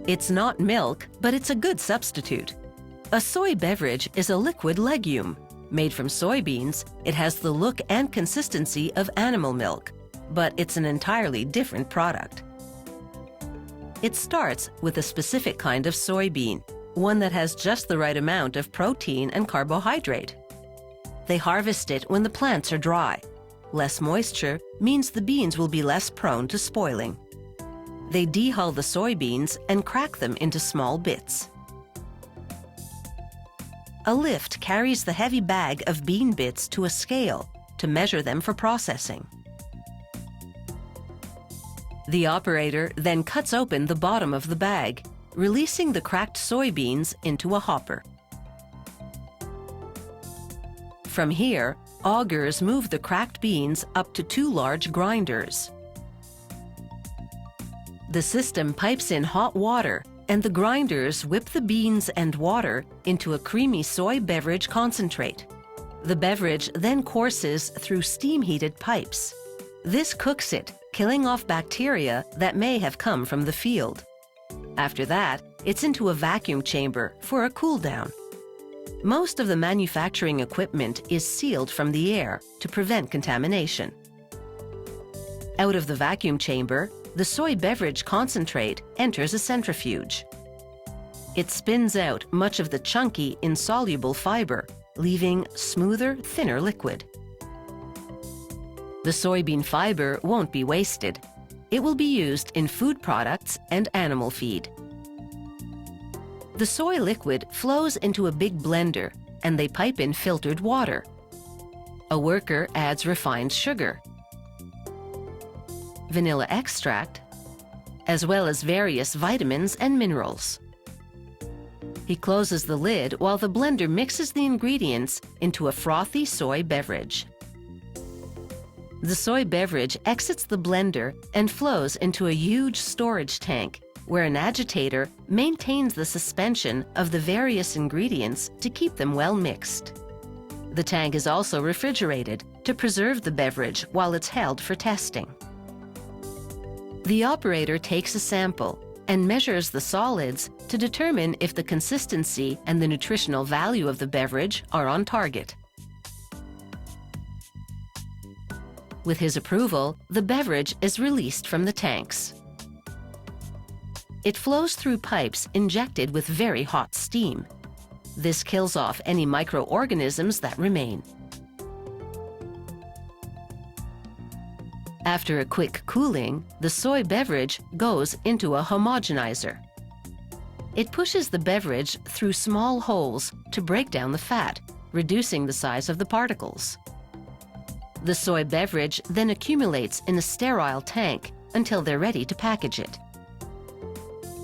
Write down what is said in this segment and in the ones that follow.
It's not milk, but it's a good substitute. A soy beverage is a liquid legume. Made from soybeans, it has the look and consistency of animal milk, but it's an entirely different product. It starts with a specific kind of soybean, one that has just the right amount of protein and carbohydrate. They harvest it when the plants are dry. Less moisture means the beans will be less prone to spoiling. They dehull the soybeans and crack them into small bits. A lift carries the heavy bag of bean bits to a scale to measure them for processing. The operator then cuts open the bottom of the bag, releasing the cracked soybeans into a hopper. From here, augers move the cracked beans up to 2 large grinders. The system pipes in hot water, and the grinders whip the beans and water into a creamy soy beverage concentrate. The beverage then courses through steam-heated pipes. This cooks it, killing off bacteria that may have come from the field. After that, it's into a vacuum chamber for a cool-down. Most of the manufacturing equipment is sealed from the air to prevent contamination. Out of the vacuum chamber, the soy beverage concentrate enters a centrifuge. It spins out much of the chunky, insoluble fiber, leaving smoother, thinner liquid. The soybean fiber won't be wasted. It will be used in food products and animal feed. The soy liquid flows into a big blender, and they pipe in filtered water. A worker adds refined sugar, vanilla extract, as well as various vitamins and minerals. He closes the lid while the blender mixes the ingredients into a frothy soy beverage. The soy beverage exits the blender and flows into a huge storage tank, where an agitator maintains the suspension of the various ingredients to keep them well mixed. The tank is also refrigerated to preserve the beverage while it's held for testing. The operator takes a sample and measures the solids to determine if the consistency and the nutritional value of the beverage are on target. With his approval, the beverage is released from the tanks. It flows through pipes injected with very hot steam. This kills off any microorganisms that remain. After a quick cooling, the soy beverage goes into a homogenizer. It pushes the beverage through small holes to break down the fat, reducing the size of the particles. The soy beverage then accumulates in a sterile tank until they're ready to package it.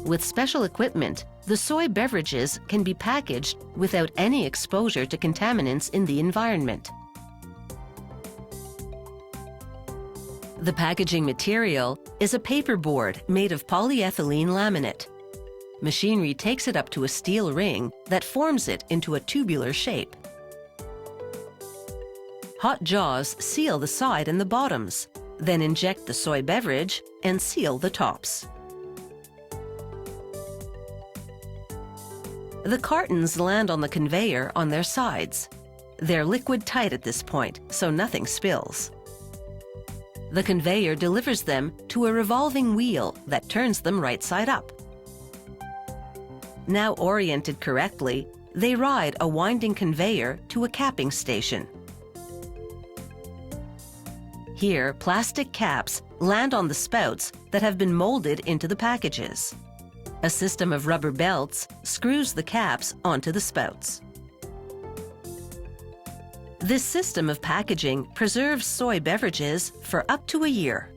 With special equipment, the soy beverages can be packaged without any exposure to contaminants in the environment. The packaging material is a paperboard made of polyethylene laminate. Machinery takes it up to a steel ring that forms it into a tubular shape. Hot jaws seal the side and the bottoms, then inject the soy beverage and seal the tops. The cartons land on the conveyor on their sides. They're liquid tight at this point, so nothing spills. The conveyor delivers them to a revolving wheel that turns them right side up. Now oriented correctly, they ride a winding conveyor to a capping station. Here, plastic caps land on the spouts that have been molded into the packages. A system of rubber belts screws the caps onto the spouts. This system of packaging preserves soy beverages for up to a year.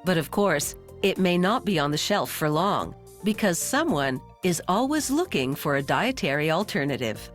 But of course, it may not be on the shelf for long, because someone is always looking for a dietary alternative.